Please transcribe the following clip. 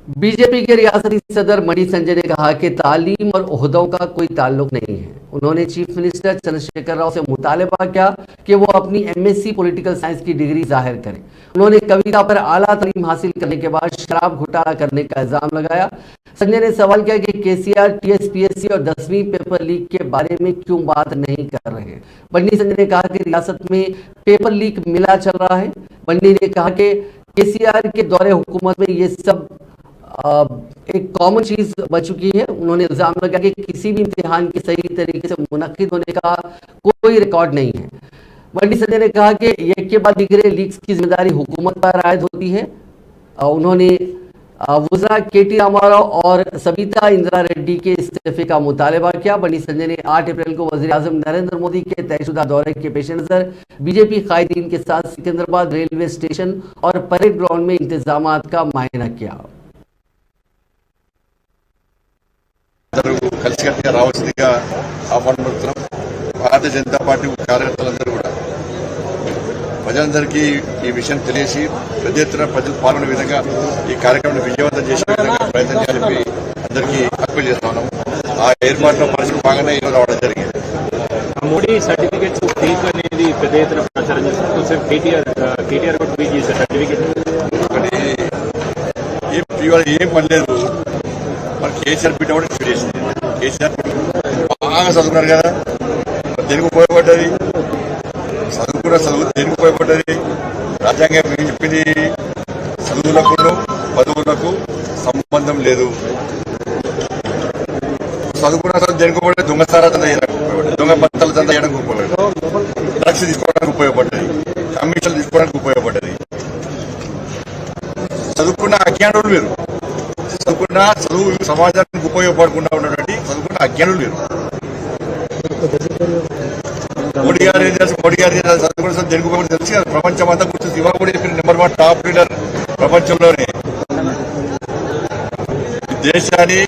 BJP के रियासती सदर मणि संजय ने कहा कि तालीम और ओहदों का कोई ताल्लुक नहीं है। उन्होंने चीफ मिनिस्टर चंद्रशेखर राव से मुतालबा किया कि वो अपनी एमएससी पॉलिटिकल साइंस की डिग्री जाहिर करें। उन्होंने कविता पर आला तालीम हासिल करने के बाद शराब घोटाला करने का इल्जाम लगाया। संजय ने सवाल किया कि केसीआर टीएसपीएससी और 10वीं पेपर लीक के बारे में क्यों बात नहीं कर रहे हैं। बन्नी संजय ने कहा कि रियासत में पेपर लीक मिला चल रहा है। बन्नी ने कहा कि केसीआर के दौरे हुकूमत में ये सब एक कॉमन चीज बन चुकी है। उन्होंने इल्जाम लगाया कि किसी भी इम्तिहान के सही तरीके से मुनक्किद होने का कोई रिकॉर्ड नहीं है। बंडी संजय ने कहा कि एक के बाद दिगरे लीक्स की जिम्मेदारी हुकूमत पर आयद होती है। उन्होंने वज़रा केटी रामाराव और सबिता इंदिरा रेड्डी के इस्तीफे का मुतालबा किया। बंडी संजय ने 8 अप्रैल को वज़ीर आज़म नरेंद्र मोदी के तयशुदा दौरे के पेश नज़र बीजेपी कायदीन के साथ सिकंदराबाद रेलवे स्टेशन और परेड ग्राउंड में इंतजामात का मुआयना किया। కలిసికట్టుగా రావాల్సిందిగా ఆహ్వానిస్తున్నాం। భారతీయ జనతా పార్టీ కార్యకర్తలందరూ కూడా ప్రజలందరికీ ఈ విషయం తెలియసి పెద్ద ఎత్తున ప్రజలు పాల్గొనే విధంగా ఈ కార్యక్రమాన్ని విజయవంతం చేసే విధంగా ప్రయత్నం చేయాలని చెప్పి అందరికీ అప్పీల్ చేస్తా ఉన్నాము। ఆ ఏర్పాట్లో పరిస్థితి బాగానే ఈరోజు రావడం జరిగింది। మోడీ సర్టిఫికేట్స్ ఫేక్ అనేది పెద్ద ఎత్తున ప్రచారం చేస్తున్నారు। కేటీఆర్ కూడా ట్వీట్ చేశారు సర్టిఫికేట్ ఏం పనిలేదు। మరి కేసీఆర్ బిడ్డ కూడా ట్వీట్ చేసింది। కేసీఆర్ బాగా చదువుకున్నారు కదా, దేనికి ఉపయోగపడ్డది? చదువుకున్న చదువు దేనికి ఉపయోగపడ్డది? రాజ్యాంగం ఏం చెప్పింది? చదువులకు పదవులకు సంబంధం లేదు। చదువుకున్న చదువు దేనికి ఉపయోగపడ్డది? దొంగసారా దందా చేయడానికి ఉపయోగపడ్డది, దొంగ బత్తల దందా చేయడానికి ఉపయోగపడ్డది, డ్రగ్స్ తీసుకోవడానికి ఉపయోగపడ్డది, కమిషన్లు తీసుకోవడానికి ఉపయోగపడ్డది। చదువుకున్న అజ్ఞానులు మీరు, చదువుకున్న చదువు సమాజానికి ఉపయోగపడకుండా ఉన్నటువంటి చదువుకున్న అజ్ఞానులు మీరు। మోడీ గారు ఏం తెలుసు? మోడీ గారు చదువుకున్న దేనికి ఉపయోగపడి తెలుసు కదా, ప్రపంచం అంతా గుర్తించి ఇవాళ కూడా ఇక్కడ నెంబర్ 1 టాప్ లీడర్ ప్రపంచంలోనే। దేశాన్ని